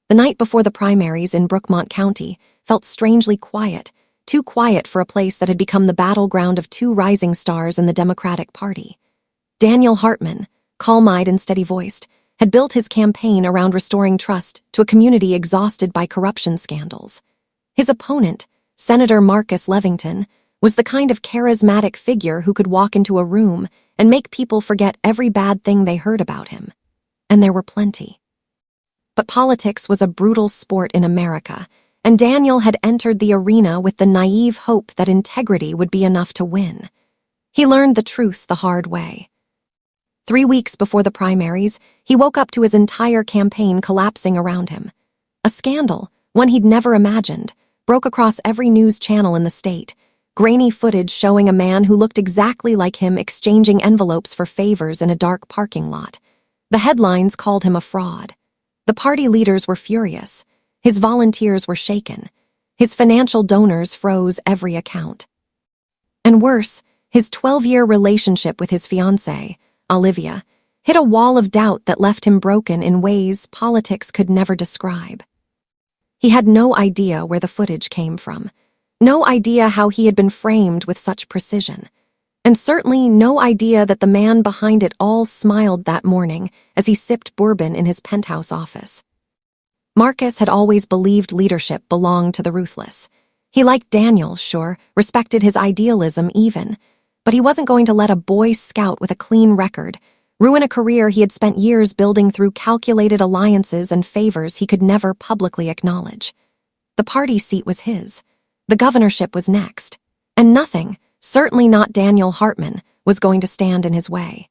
The night before the primaries in Brookmont County felt strangely quiet, too quiet for a place that had become the battleground of two rising stars in the Democratic Party. Daniel Hartman, calm-eyed and steady-voiced, had built his campaign around restoring trust to a community exhausted by corruption scandals. His opponent, Senator Marcus Levington, was the kind of charismatic figure who could walk into a room and make people forget every bad thing they heard about him. And there were plenty. But politics was a brutal sport in America, and Daniel had entered the arena with the naive hope that integrity would be enough to win. He learned the truth the hard way. 3 weeks before the primaries, he woke up to his entire campaign collapsing around him. A scandal, one he'd never imagined, broke across every news channel in the state, grainy footage showing a man who looked exactly like him exchanging envelopes for favors in a dark parking lot. The headlines called him a fraud. The party leaders were furious. His volunteers were shaken. His financial donors froze every account. And worse, his 12-year relationship with his fiancée, Olivia, hit a wall of doubt that left him broken in ways politics could never describe. He had no idea where the footage came from, no idea how he had been framed with such precision, and certainly no idea that the man behind it all smiled that morning as he sipped bourbon in his penthouse office. Marcus had always believed leadership belonged to the ruthless. He liked Daniel, sure, respected his idealism even, but he wasn't going to let a Boy Scout with a clean record ruin a career he had spent years building through calculated alliances and favors he could never publicly acknowledge. The party seat was his. The governorship was next. And nothing, certainly not Daniel Hartman, was going to stand in his way.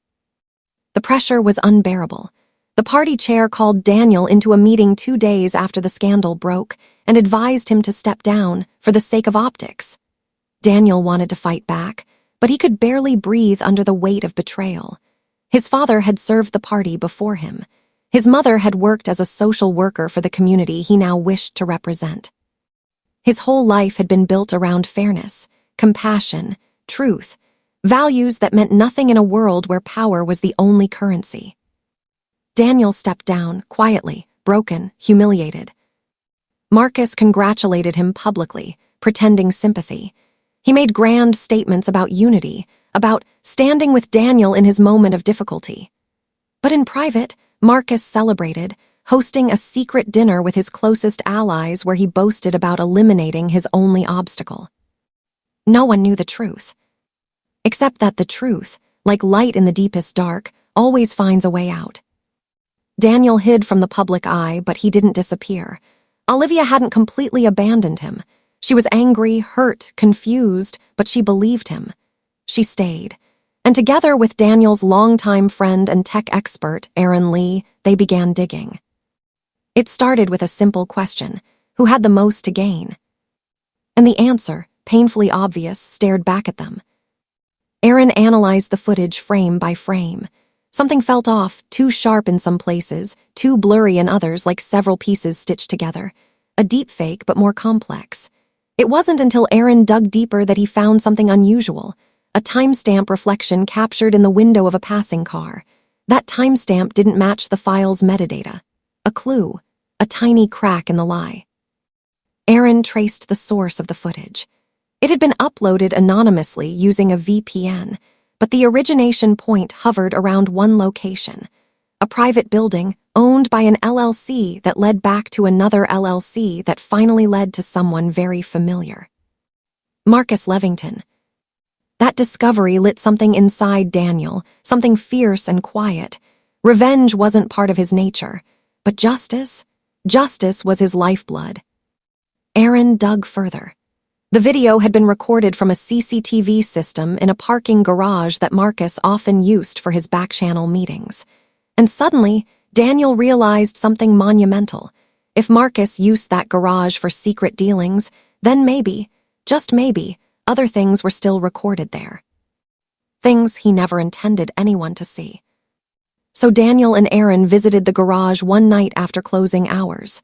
The pressure was unbearable. The party chair called Daniel into a meeting 2 days after the scandal broke and advised him to step down for the sake of optics. Daniel wanted to fight back, but he could barely breathe under the weight of betrayal. His father had served the party before him. His mother had worked as a social worker for the community he now wished to represent. His whole life had been built around fairness, compassion, truth, values that meant nothing in a world where power was the only currency. Daniel stepped down, quietly, broken, humiliated. Marcus congratulated him publicly, pretending sympathy. He made grand statements about unity, about standing with Daniel in his moment of difficulty. But in private, Marcus celebrated, hosting a secret dinner with his closest allies where he boasted about eliminating his only obstacle. No one knew the truth. Except that the truth, like light in the deepest dark, always finds a way out. Daniel hid from the public eye, but he didn't disappear. Olivia hadn't completely abandoned him. She was angry, hurt, confused, but she believed him. She stayed. And together with Daniel's longtime friend and tech expert, Aaron Lee, they began digging. It started with a simple question: who had the most to gain? And the answer, painfully obvious, stared back at them. Aaron analyzed the footage frame by frame. Something felt off, too sharp in some places, too blurry in others, like several pieces stitched together. A deepfake, but more complex. It wasn't until Aaron dug deeper that he found something unusual. A timestamp reflection captured in the window of a passing car. That timestamp didn't match the file's metadata. A clue, a tiny crack in the lie. Aaron traced the source of the footage. It had been uploaded anonymously using a VPN, but the origination point hovered around one location, a private building owned by an LLC that led back to another LLC that finally led to someone very familiar. Marcus Levington. That discovery lit something inside Daniel, something fierce and quiet. Revenge wasn't part of his nature, but justice? Justice was his lifeblood. Aaron dug further. The video had been recorded from a CCTV system in a parking garage that Marcus often used for his back-channel meetings. And suddenly, Daniel realized something monumental. If Marcus used that garage for secret dealings, then maybe, just maybe, other things were still recorded there. Things he never intended anyone to see. So Daniel and Aaron visited the garage one night after closing hours.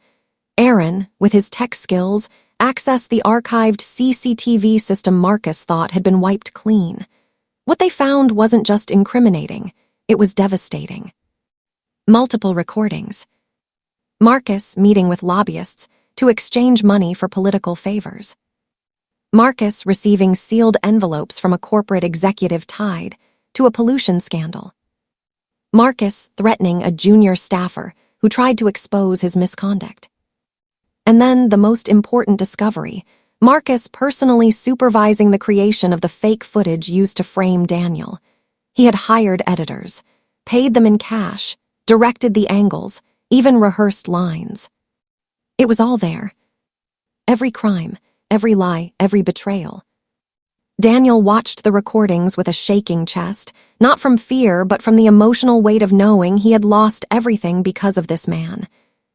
Aaron, with his tech skills, accessed the archived CCTV system Marcus thought had been wiped clean. What they found wasn't just incriminating, it was devastating. Multiple recordings. Marcus meeting with lobbyists to exchange money for political favors. Marcus receiving sealed envelopes from a corporate executive tied to a pollution scandal. Marcus threatening a junior staffer who tried to expose his misconduct. And then the most important discovery, Marcus personally supervising the creation of the fake footage used to frame Daniel. He had hired editors, paid them in cash, directed the angles, even rehearsed lines. It was all there. Every crime, every lie, every betrayal. Daniel watched the recordings with a shaking chest, not from fear, but from the emotional weight of knowing he had lost everything because of this man.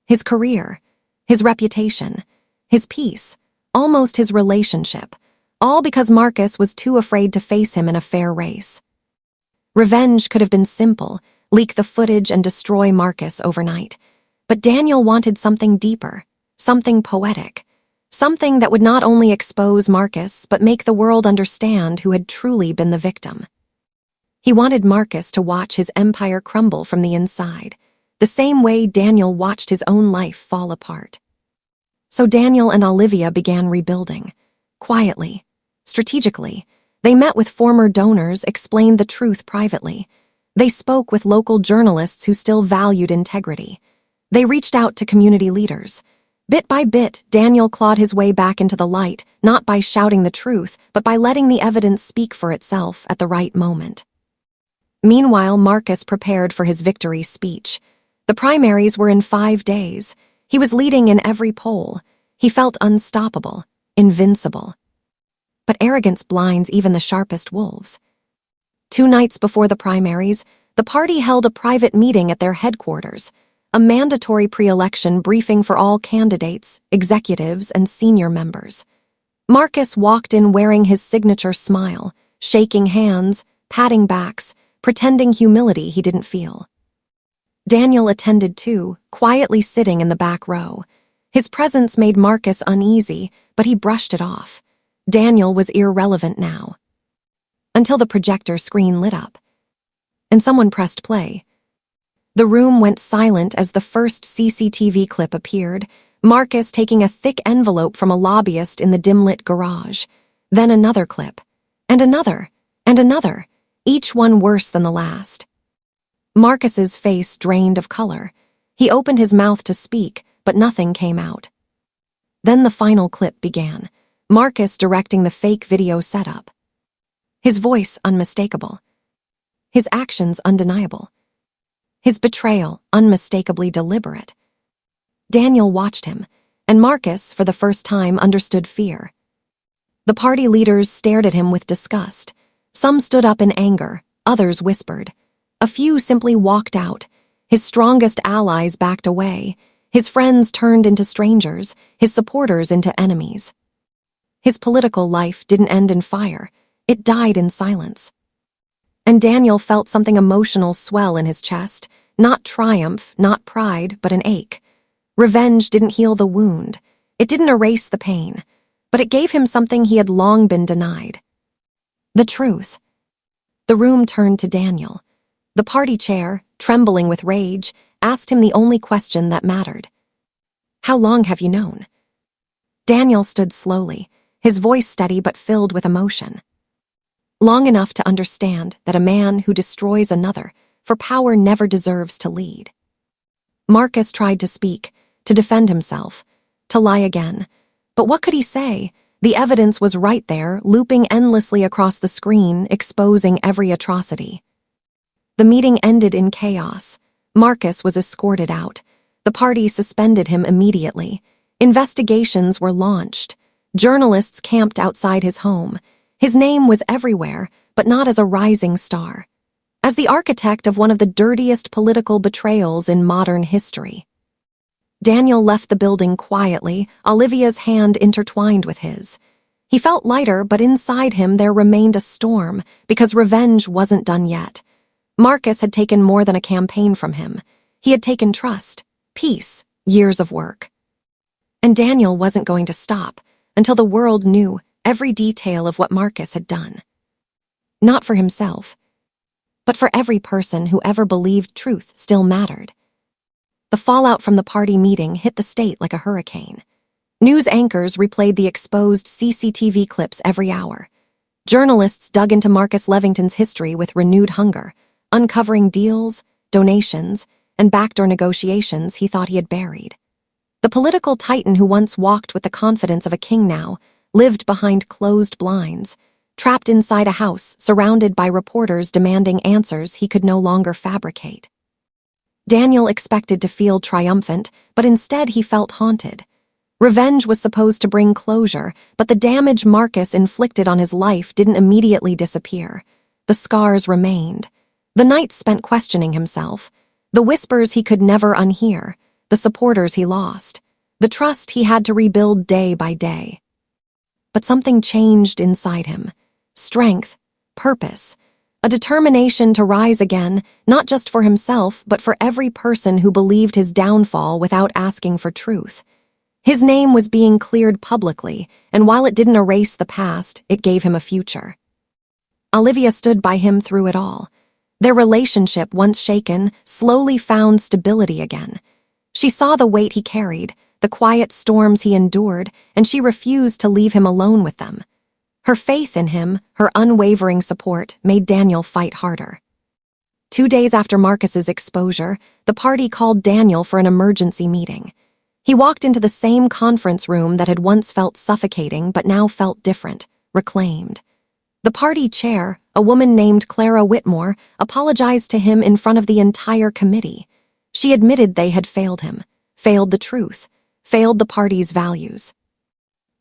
His career, his reputation, his peace, almost his relationship, all because Marcus was too afraid to face him in a fair race. Revenge could have been simple, leak the footage and destroy Marcus overnight. But Daniel wanted something deeper, something poetic, something that would not only expose Marcus, but make the world understand who had truly been the victim. He wanted Marcus to watch his empire crumble from the inside, the same way Daniel watched his own life fall apart. So Daniel and Olivia began rebuilding. Quietly, strategically, they met with former donors, explained the truth privately. They spoke with local journalists who still valued integrity. They reached out to community leaders. Bit by bit, Daniel clawed his way back into the light, not by shouting the truth, but by letting the evidence speak for itself at the right moment. Meanwhile, Marcus prepared for his victory speech. The primaries were in 5 days. He was leading in every poll. He felt unstoppable, invincible. But arrogance blinds even the sharpest wolves. 2 nights before the primaries, the party held a private meeting at their headquarters, a mandatory pre-election briefing for all candidates, executives, and senior members. Marcus walked in wearing his signature smile, shaking hands, patting backs, pretending humility he didn't feel. Daniel attended too, quietly sitting in the back row. His presence made Marcus uneasy, but he brushed it off. Daniel was irrelevant now. Until the projector screen lit up, and someone pressed play. The room went silent as the first CCTV clip appeared, Marcus taking a thick envelope from a lobbyist in the dim-lit garage. Then another clip, and another, each one worse than the last. Marcus's face drained of color. He opened his mouth to speak, but nothing came out. Then the final clip began, Marcus directing the fake video setup. His voice unmistakable. His actions undeniable. His betrayal unmistakably deliberate. Daniel watched him, and Marcus, for the first time, understood fear. The party leaders stared at him with disgust. Some stood up in anger, others whispered. A few simply walked out. His strongest allies backed away. His friends turned into strangers, his supporters into enemies. His political life didn't end in fire. It died in silence. And Daniel felt something emotional swell in his chest, not triumph, not pride, but an ache. Revenge didn't heal the wound. It didn't erase the pain, but it gave him something he had long been denied. The truth. The room turned to Daniel. The party chair, trembling with rage, asked him the only question that mattered. How long have you known? Daniel stood slowly, his voice steady but filled with emotion. Long enough to understand that a man who destroys another for power never deserves to lead. Marcus tried to speak, to defend himself, to lie again. But what could he say? The evidence was right there, looping endlessly across the screen, exposing every atrocity. The meeting ended in chaos. Marcus was escorted out. The party suspended him immediately. Investigations were launched. Journalists camped outside his home. His name was everywhere, but not as a rising star. As the architect of one of the dirtiest political betrayals in modern history. Daniel left the building quietly, Olivia's hand intertwined with his. He felt lighter, but inside him there remained a storm, because revenge wasn't done yet. Marcus had taken more than a campaign from him. He had taken trust, peace, years of work. And Daniel wasn't going to stop until the world knew every detail of what Marcus had done. Not for himself, but for every person who ever believed truth still mattered. The fallout from the party meeting hit the state like a hurricane. News anchors replayed the exposed CCTV clips every hour. Journalists dug into Marcus Levington's history with renewed hunger, uncovering deals, donations, and backdoor negotiations he thought he had buried. The political titan who once walked with the confidence of a king now lived behind closed blinds, trapped inside a house surrounded by reporters demanding answers he could no longer fabricate. Daniel expected to feel triumphant, but instead he felt haunted. Revenge was supposed to bring closure, but the damage Marcus inflicted on his life didn't immediately disappear. The scars remained. The nights spent questioning himself, the whispers he could never unhear, the supporters he lost, the trust he had to rebuild day by day. But something changed inside him. Strength, purpose, a determination to rise again, not just for himself, but for every person who believed his downfall without asking for truth. His name was being cleared publicly, and while it didn't erase the past, it gave him a future. Olivia stood by him through it all. Their relationship, once shaken, slowly found stability again. She saw the weight he carried, the quiet storms he endured, and she refused to leave him alone with them. Her faith in him, her unwavering support, made Daniel fight harder. 2 days after Marcus's exposure, the party called Daniel for an emergency meeting. He walked into the same conference room that had once felt suffocating but now felt different, reclaimed. The party chair, a woman named Clara Whitmore, apologized to him in front of the entire committee. She admitted they had failed him, failed the truth, failed the party's values.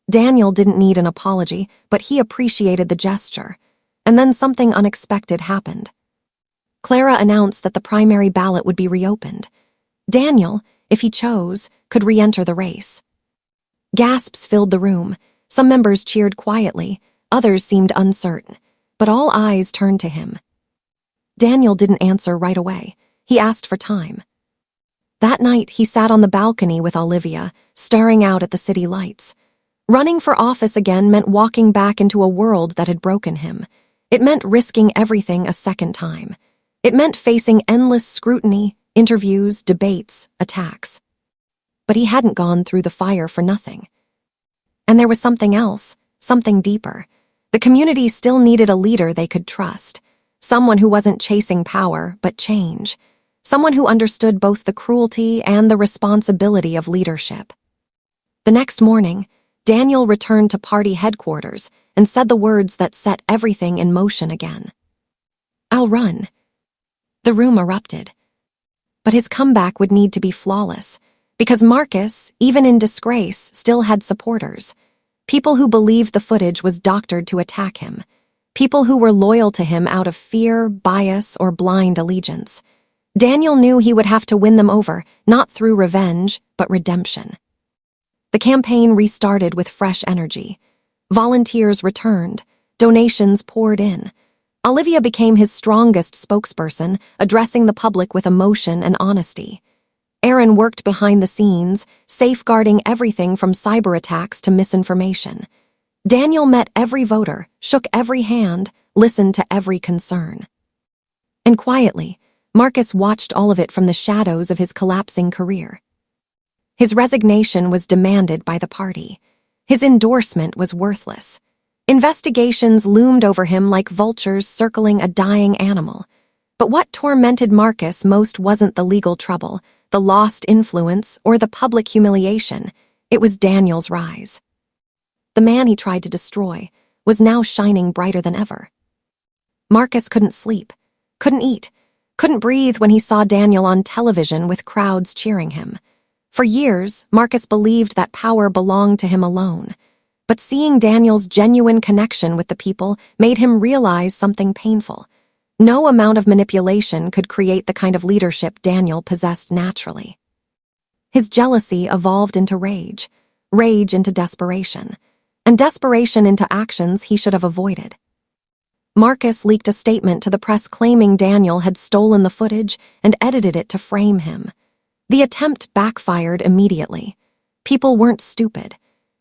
Daniel didn't need an apology, but he appreciated the gesture. And then something unexpected happened. Clara announced that the primary ballot would be reopened. Daniel, if he chose, could re-enter the race. Gasps filled the room. Some members cheered quietly, others seemed uncertain, but all eyes turned to him. Daniel didn't answer right away. He asked for time. That night, he sat on the balcony with Olivia, staring out at the city lights. Running for office again meant walking back into a world that had broken him. It meant risking everything a second time. It meant facing endless scrutiny, interviews, debates, attacks. But he hadn't gone through the fire for nothing. And there was something else, something deeper. The community still needed a leader they could trust, someone who wasn't chasing power, but change, someone who understood both the cruelty and the responsibility of leadership. The next morning, Daniel returned to party headquarters and said the words that set everything in motion again. "I'll run." The room erupted. But his comeback would need to be flawless, because Marcus, even in disgrace, still had supporters. People who believed the footage was doctored to attack him. People who were loyal to him out of fear, bias, or blind allegiance. Daniel knew he would have to win them over, not through revenge, but redemption. The campaign restarted with fresh energy. Volunteers returned. Donations poured in. Olivia became his strongest spokesperson, addressing the public with emotion and honesty. Aaron worked behind the scenes, safeguarding everything from cyber attacks to misinformation. Daniel met every voter, shook every hand, listened to every concern. And quietly, Marcus watched all of it from the shadows of his collapsing career. His resignation was demanded by the party. His endorsement was worthless. Investigations loomed over him like vultures circling a dying animal. But what tormented Marcus most wasn't the legal trouble, the lost influence, or the public humiliation. It was Daniel's rise. The man he tried to destroy was now shining brighter than ever. Marcus couldn't sleep, couldn't eat, couldn't breathe when he saw Daniel on television with crowds cheering him. For years, Marcus believed that power belonged to him alone. But seeing Daniel's genuine connection with the people made him realize something painful. No amount of manipulation could create the kind of leadership Daniel possessed naturally. His jealousy evolved into rage, rage into desperation, and desperation into actions he should have avoided. Marcus leaked a statement to the press claiming Daniel had stolen the footage and edited it to frame him. The attempt backfired immediately. People weren't stupid.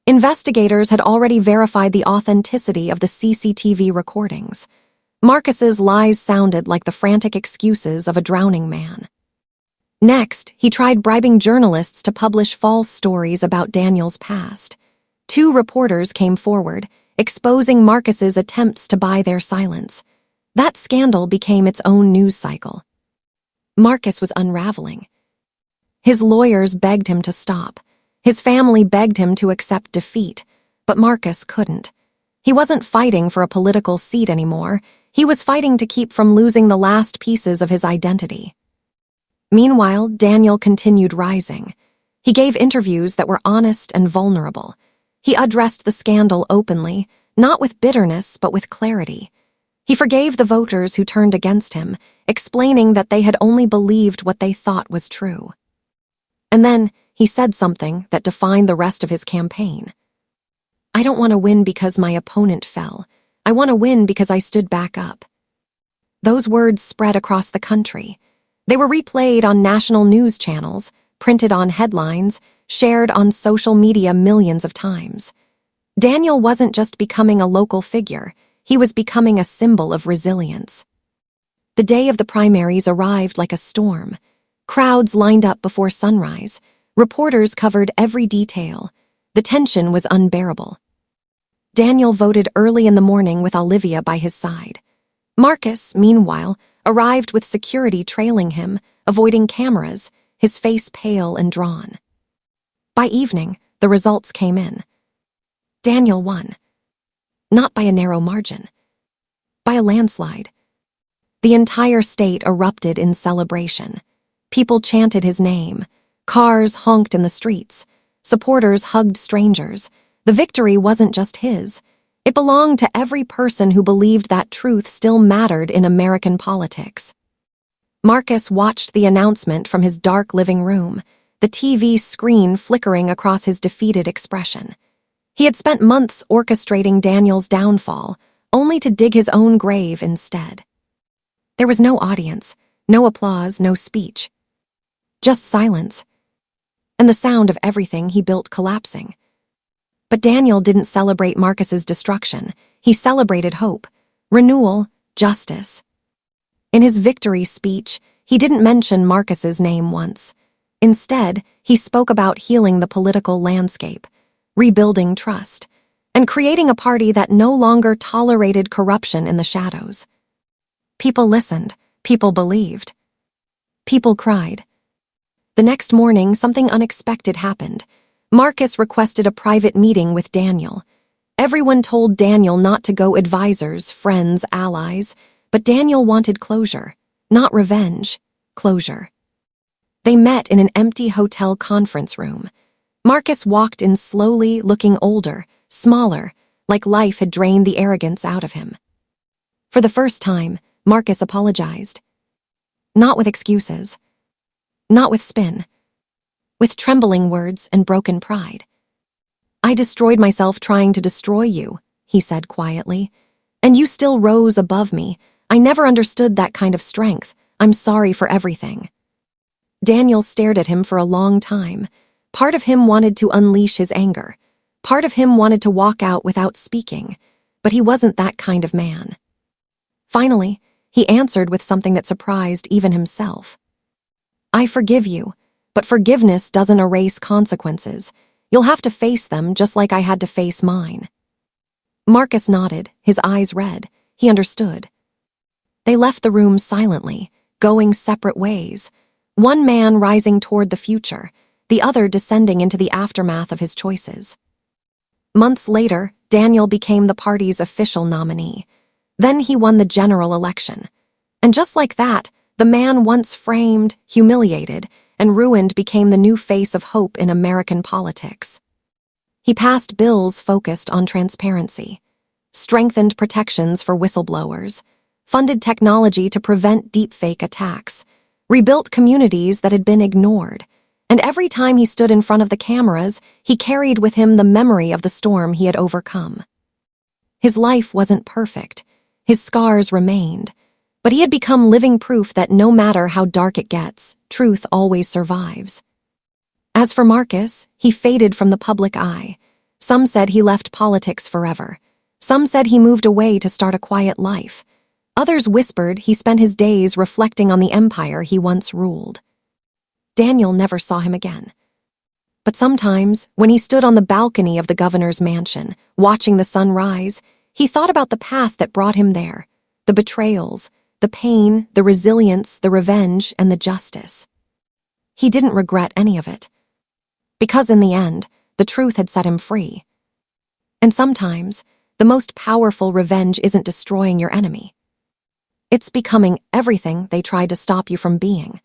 Investigators had already verified the authenticity of the CCTV recordings. Marcus's lies sounded like the frantic excuses of a drowning man. Next, he tried bribing journalists to publish false stories about Daniel's past. 2 reporters came forward, exposing Marcus's attempts to buy their silence. That scandal became its own news cycle. Marcus was unraveling. His lawyers begged him to stop. His family begged him to accept defeat, but Marcus couldn't. He wasn't fighting for a political seat anymore. He was fighting to keep from losing the last pieces of his identity. Meanwhile, Daniel continued rising. He gave interviews that were honest and vulnerable. He addressed the scandal openly, not with bitterness, but with clarity. He forgave the voters who turned against him, explaining that they had only believed what they thought was true. And then he said something that defined the rest of his campaign. "I don't want to win because my opponent fell. I want to win because I stood back up." Those words spread across the country. They were replayed on national news channels, printed on headlines, shared on social media millions of times. Daniel wasn't just becoming a local figure, he was becoming a symbol of resilience. The day of the primaries arrived like a storm. Crowds lined up before sunrise. Reporters covered every detail. The tension was unbearable. Daniel voted early in the morning with Olivia by his side. Marcus, meanwhile, arrived with security trailing him, avoiding cameras, his face pale and drawn. By evening, the results came in. Daniel won. Not by a narrow margin. By a landslide. The entire state erupted in celebration. People chanted his name. Cars honked in the streets. Supporters hugged strangers. The victory wasn't just his. It belonged to every person who believed that truth still mattered in American politics. Marcus watched the announcement from his dark living room, the TV screen flickering across his defeated expression. He had spent months orchestrating Daniel's downfall, only to dig his own grave instead. There was no audience, no applause, no speech. Just silence, and the sound of everything he built collapsing. But Daniel didn't celebrate Marcus's destruction. He celebrated hope, renewal, justice. In his victory speech, he didn't mention Marcus's name once. Instead, he spoke about healing the political landscape, rebuilding trust, and creating a party that no longer tolerated corruption in the shadows. People listened. People believed. People cried. The next morning, something unexpected happened. Marcus requested a private meeting with Daniel. Everyone told Daniel not to go advisors, friends, allies, but Daniel wanted closure, not revenge, closure. They met in an empty hotel conference room. Marcus walked in slowly, looking older, smaller, like life had drained the arrogance out of him. For the first time, Marcus apologized. Not with excuses. Not with spin. With trembling words and broken pride. "I destroyed myself trying to destroy you," he said quietly. "And you still rose above me. I never understood that kind of strength. I'm sorry for everything." Daniel stared at him for a long time. Part of him wanted to unleash his anger. Part of him wanted to walk out without speaking. But he wasn't that kind of man. Finally, he answered with something that surprised even himself. "I forgive you. But forgiveness doesn't erase consequences. You'll have to face them just like I had to face mine." Marcus nodded, his eyes red. He understood. They left the room silently, going separate ways. One man rising toward the future, the other descending into the aftermath of his choices. Months later, Daniel became the party's official nominee. Then he won the general election. And just like that, the man once framed, humiliated, and ruined became the new face of hope in American politics. He passed bills focused on transparency, strengthened protections for whistleblowers, funded technology to prevent deepfake attacks, rebuilt communities that had been ignored, and every time he stood in front of the cameras, he carried with him the memory of the storm he had overcome. His life wasn't perfect. His scars remained. But he had become living proof that no matter how dark it gets, truth always survives. As for Marcus, he faded from the public eye. Some said he left politics forever. Some said he moved away to start a quiet life. Others whispered he spent his days reflecting on the empire he once ruled. Daniel never saw him again. But sometimes, when he stood on the balcony of the governor's mansion, watching the sun rise, he thought about the path that brought him there, the betrayals, the pain, the resilience, the revenge, and the justice. He didn't regret any of it, because in the end, the truth had set him free. And sometimes, the most powerful revenge isn't destroying your enemy. It's becoming everything they tried to stop you from being.